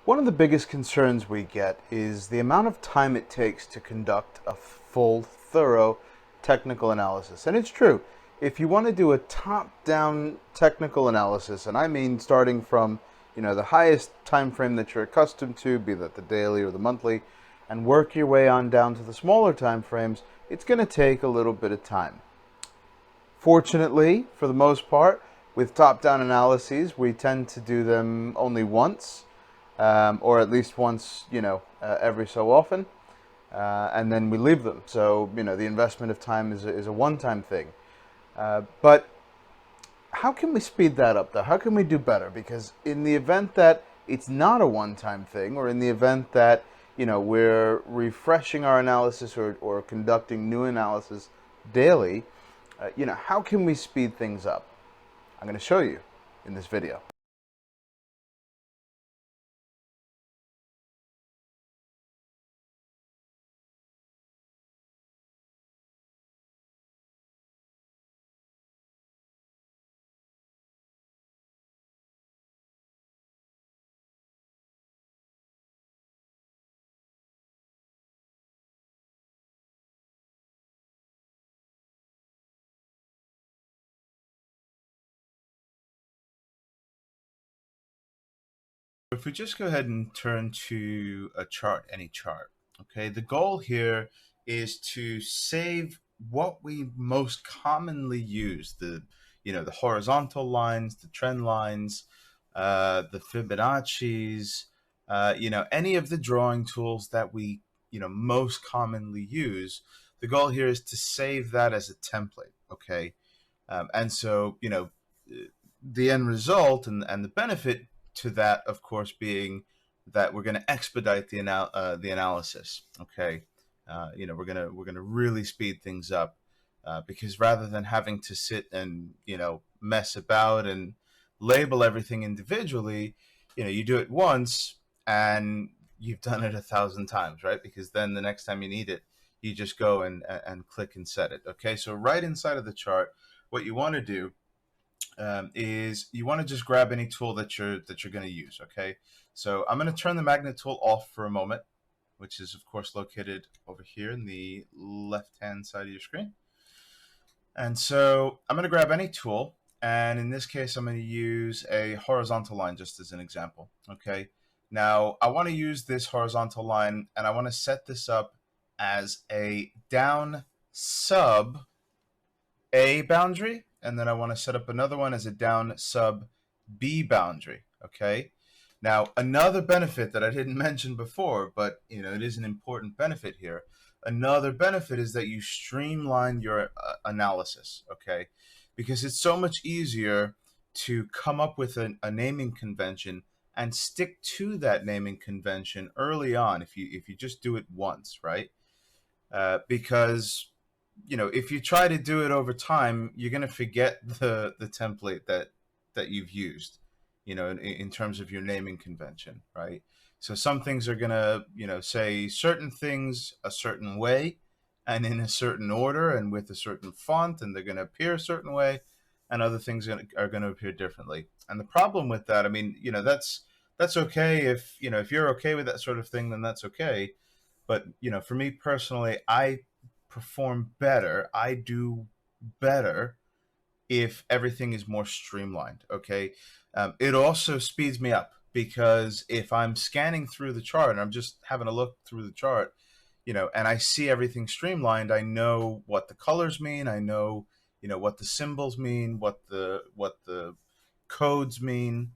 One of the biggest concerns we get is the amount of time it takes to conduct a full, thorough technical analysis. And it's true. If you want to do a top-down technical analysis, and I mean starting from, the highest time frame that you're accustomed to, be that the daily or the monthly, and work your way on down to the smaller time frames, it's going to take a little bit of time. Fortunately, for the most part, with top-down analyses, we tend to do them only once, or at least once, every so often, and then we leave them. So, the investment of time is a one-time thing. But how can we speed that up, though? How can we do better? Because in the event that it's not a one-time thing, or in the event that, we're refreshing our analysis or conducting new analysis daily, how can we speed things up? I'm going to show you in this video. If we just go ahead and turn to a chart, any chart, okay, the goal here is to save what we most commonly use, the horizontal lines, the trend lines, the Fibonacci's, any of the drawing tools that we, most commonly use. The goal here is to save that as a template, okay? And so, the end result and the benefit to that, of course, being that we're going to expedite the analysis. Okay, we're gonna really speed things up because rather than having to sit and mess about and label everything individually, you do it once and you've done it 1,000 times, right? Because then the next time you need it, you just go and click and set it. Okay, so right inside of the chart, what you want to do is you want to just grab any tool that you're going to use. Okay, so I'm going to turn the magnet tool off for a moment, which is of course located over here in the left hand side of your screen. And so I'm going to grab any tool, and in this case I'm going to use a horizontal line just as an example. Okay, now I want to use this horizontal line and I want to set this up as a down sub A boundary, and then I want to set up another one as a down sub B boundary. Okay. Now, another benefit that I didn't mention before, but it is an important benefit here. Another benefit is that you streamline your analysis. Okay, because it's so much easier to come up with a naming convention and stick to that naming convention early on if you just do it once, right? Because if you try to do it over time, you're going to forget the template that you've used, in terms of your naming convention, right? So some things are going to, say certain things a certain way and in a certain order and with a certain font, and they're going to appear a certain way, and other things are going to appear differently. And the problem with that, I mean, that's okay if you're okay with that sort of thing, then that's okay. But for me personally, I perform better. I do better if everything is more streamlined. Okay, it also speeds me up because if I'm scanning through the chart and I'm just having a look through the chart, and I see everything streamlined, I know what the colors mean. I know, what the symbols mean, what the codes mean,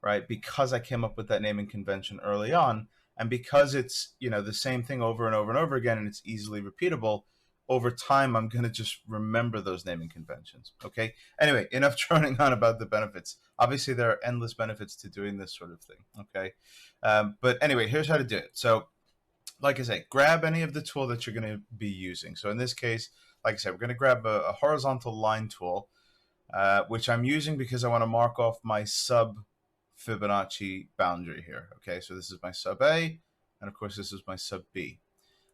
right? Because I came up with that naming convention early on, and because it's the same thing over and over and over again, and it's easily repeatable. Over time, I'm going to just remember those naming conventions. Okay. Anyway, enough droning on about the benefits. Obviously, there are endless benefits to doing this sort of thing. Okay. But anyway, here's how to do it. So like I say, grab any of the tool that you're going to be using. So in this case, like I said, we're going to grab a horizontal line tool, which I'm using because I want to mark off my sub Fibonacci boundary here. Okay, so this is my sub A, and of course this is my sub B.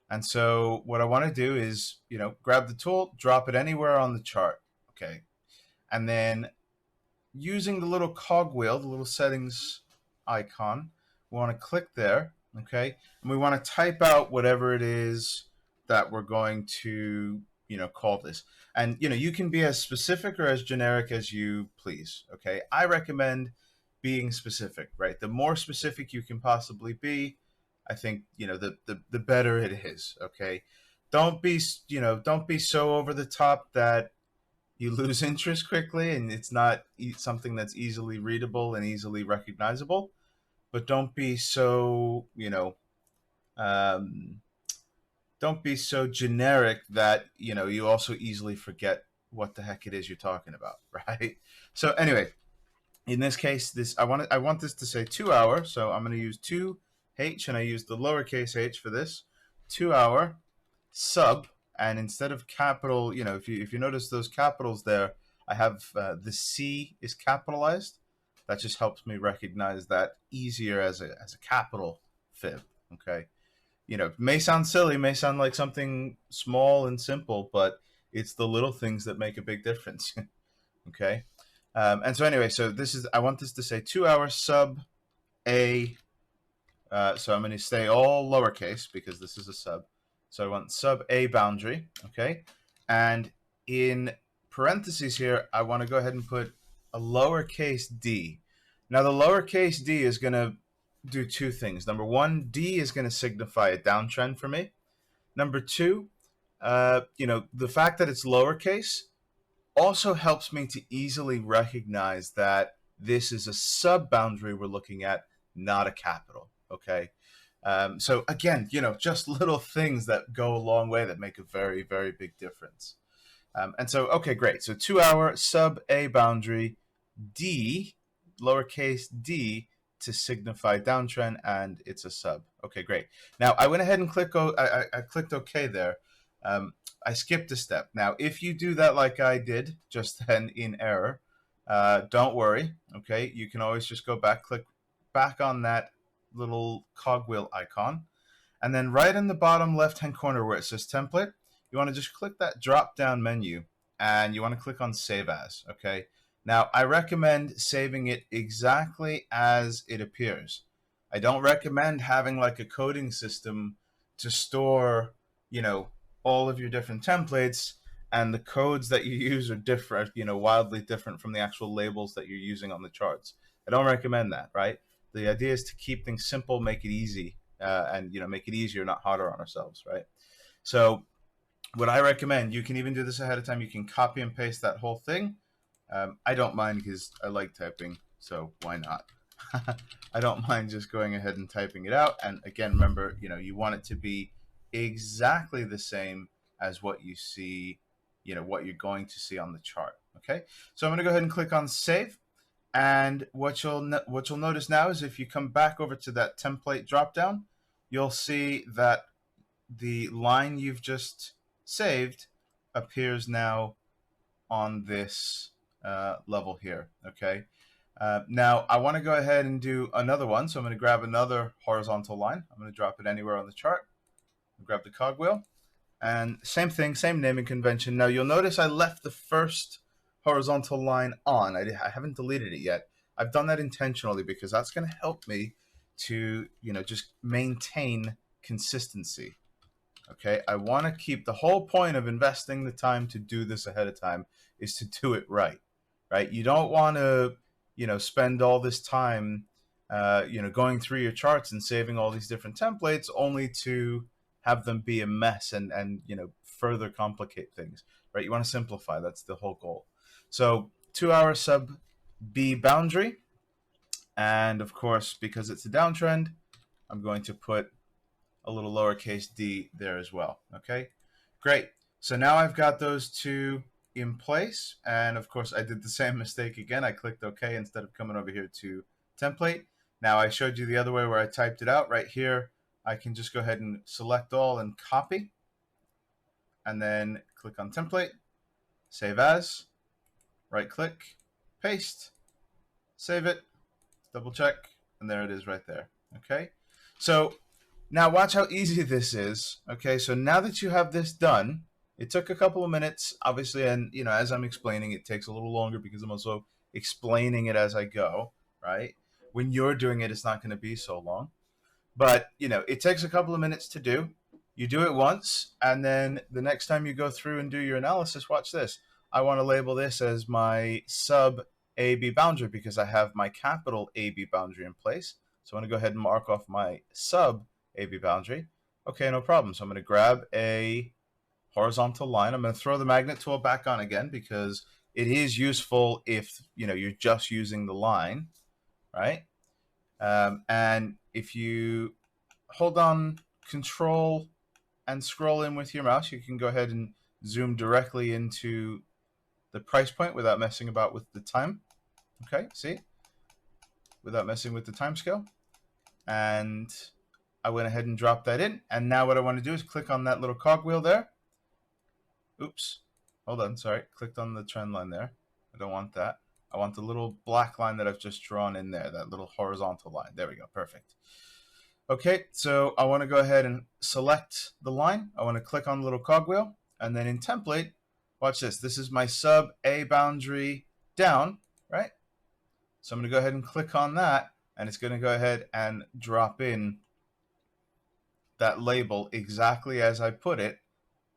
And so what I want to do is, grab the tool, drop it anywhere on the chart. Okay, and then using the little cogwheel, the little settings icon, We want to click there, okay? And we want to type out whatever it is that we're going to, call this. And, you can be as specific or as generic as you please, okay? I recommend being specific, right? The more specific you can possibly be, I think, the better it is, okay? Don't be, don't be so over the top that you lose interest quickly and it's not something that's easily readable and easily recognizable. But don't be so, um, don't be so generic that, you also easily forget what the heck it is you're talking about, right? So anyway, in this case, I want this to say 2 hour, so I'm going to use 2h, and I use the lowercase h for this. 2 hour sub, and instead of capital, if you notice those capitals there, I have the C is capitalized. That just helps me recognize that easier as a capital fib. Okay, it may sound silly, may sound like something small and simple, but it's the little things that make a big difference. Okay. And so anyway, so I want this to say 2 hour sub a, so I'm going to stay all lowercase because this is a sub. So I want sub a boundary, okay? And in parentheses here, I want to go ahead and put a lowercase d. Now the lowercase d is going to do two things. Number one, d is going to signify a downtrend for me. Number two, the fact that it's lowercase also helps me to easily recognize that this is a sub boundary we're looking at, not a capital. Okay. So again, just little things that go a long way that make a very, very big difference. And so, okay, great. So 2 hour sub a boundary, D, lowercase d, to signify downtrend, and it's a sub. Okay, great. Now I went ahead and I clicked OK there. I skipped a step. Now, if you do that like I did just then in error, don't worry. Okay, you can always just go back, click back on that little cogwheel icon, and then right in the bottom left-hand corner where it says template, you want to just click that drop-down menu, and you want to click on Save As. Okay. Now, I recommend saving it exactly as it appears. I don't recommend having like a coding system to store, all of your different templates, and the codes that you use are different, wildly different from the actual labels that you're using on the charts. I don't recommend that, right? The idea is to keep things simple, make it easy, and make it easier, not harder on ourselves, right? So what I recommend, you can even do this ahead of time. You can copy and paste that whole thing. I don't mind because I like typing, so why not? I don't mind just going ahead and typing it out. And again, remember, you want it to be exactly the same as what you see, what you're going to see on the chart. Okay, so I'm going to go ahead and click on Save. And what you'll notice now is if you come back over to that template dropdown, you'll see that the line you've just saved appears now on this level here. Okay. Now I want to go ahead and do another one. So I'm going to grab another horizontal line. I'm going to drop it anywhere on the chart. Grab the cogwheel, and same thing, same naming convention. Now you'll notice I left the first horizontal line on. I haven't deleted it yet. I've done that intentionally because that's going to help me to, just maintain consistency. Okay, I want to keep the whole point of investing the time to do this ahead of time is to do it right, right? You don't want to, spend all this time, going through your charts and saving all these different templates only to have them be a mess and further complicate things, right? You want to simplify. That's the whole goal. So 2 hour sub B boundary, and of course, because it's a downtrend, I'm going to put a little lowercase d there as well. Okay, great. So now I've got those two in place, and of course I did the same mistake again. I clicked OK instead of coming over here to template. Now I showed you the other way where I typed it out. Right here I can just go ahead and select all and copy, and then click on template, save as, right click, paste, save it, double check, and there it is right there. Okay, so now watch how easy this is. Okay, so now that you have this done, it took a couple of minutes, obviously, and as I'm explaining, it takes a little longer because I'm also explaining it as I go, right? when you're doing it, it's not going to be so long. But, it takes a couple of minutes to do. You do it once, and then the next time you go through and do your analysis, watch this. I want to label this as my sub AB boundary because I have my capital AB boundary in place. So I'm going to go ahead and mark off my sub AB boundary. Okay, no problem. So I'm going to grab a horizontal line. I'm going to throw the magnet tool back on again because it is useful if you're just using the line, right? And if you hold on Control and scroll in with your mouse, you can go ahead and zoom directly into the price point without messing about with the time. Okay, see? Without messing with the time scale. And I went ahead and dropped that in. And now what I want to do is click on that little cogwheel there. Oops. Hold on, sorry. Clicked on the trend line there. I don't want that. I want the little black line that I've just drawn in there, that little horizontal line. There we go, perfect. Okay, so I want to go ahead and select the line. I want to click on the little cogwheel, and then in template, watch this. This is my sub A boundary down, right? So I'm going to go ahead and click on that, and it's going to go ahead and drop in that label exactly as I put it,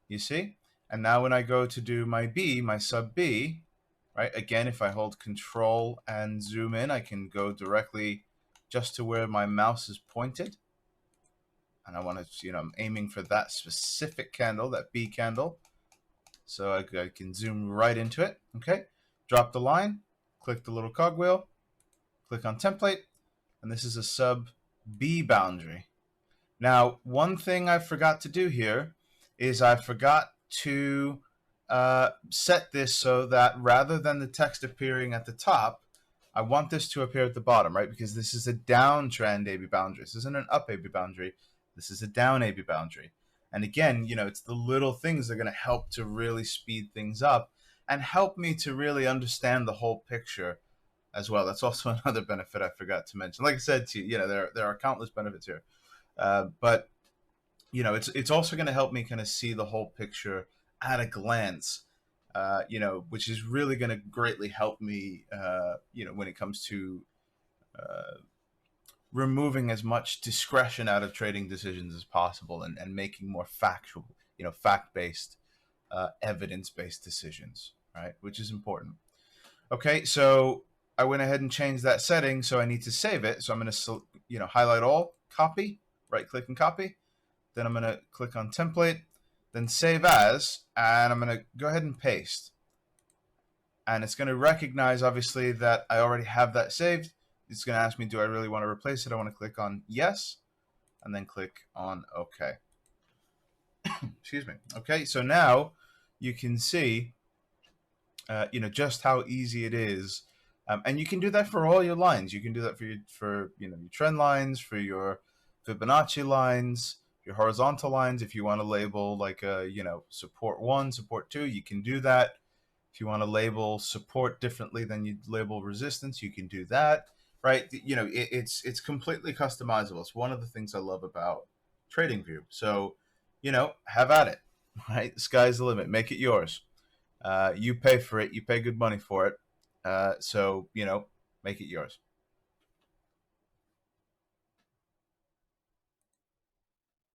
you see? And now when I go to do my B, my sub B, right? Again, if I hold Control and zoom in, I can go directly just to where my mouse is pointed. And I want to, I'm aiming for that specific candle, that B candle. So I can zoom right into it. Okay, drop the line, click the little cogwheel, click on template, and this is a sub B boundary. Now, one thing I forgot to do here is I forgot to set this so that rather than the text appearing at the top, I want this to appear at the bottom, right? Because this is a downtrend AB boundary. This isn't an up AB boundary. This is a down AB boundary. And again, it's the little things that are going to help to really speed things up and help me to really understand the whole picture as well. That's also another benefit I forgot to mention. Like I said to you, there are countless benefits here. But it's also going to help me kind of see the whole picture at a glance, which is really going to greatly help me, when it comes to removing as much discretion out of trading decisions as possible and making more factual, fact-based, evidence-based decisions, right? Which is important. Okay, so I went ahead and changed that setting, so I need to save it. So I'm going to, highlight all, copy, right-click and copy. Then I'm going to click on template, then save as, and I'm going to go ahead and paste. And it's going to recognize, obviously, that I already have that saved. It's going to ask me, do I really want to replace it? I want to click on yes, and then click on OK. Excuse me. Okay, so now you can see, just how easy it is. And you can do that for all your lines. You can do that for your trend lines, for your Fibonacci lines, your horizontal lines. If you want to label like support 1, support 2, you can do that. If you want to label support differently than you label resistance, you can do that, right? It's completely customizable. It's one of the things I love about TradingView. So, have at it, right? The sky's the limit. Make it yours. You pay for it. You pay good money for it. So, make it yours.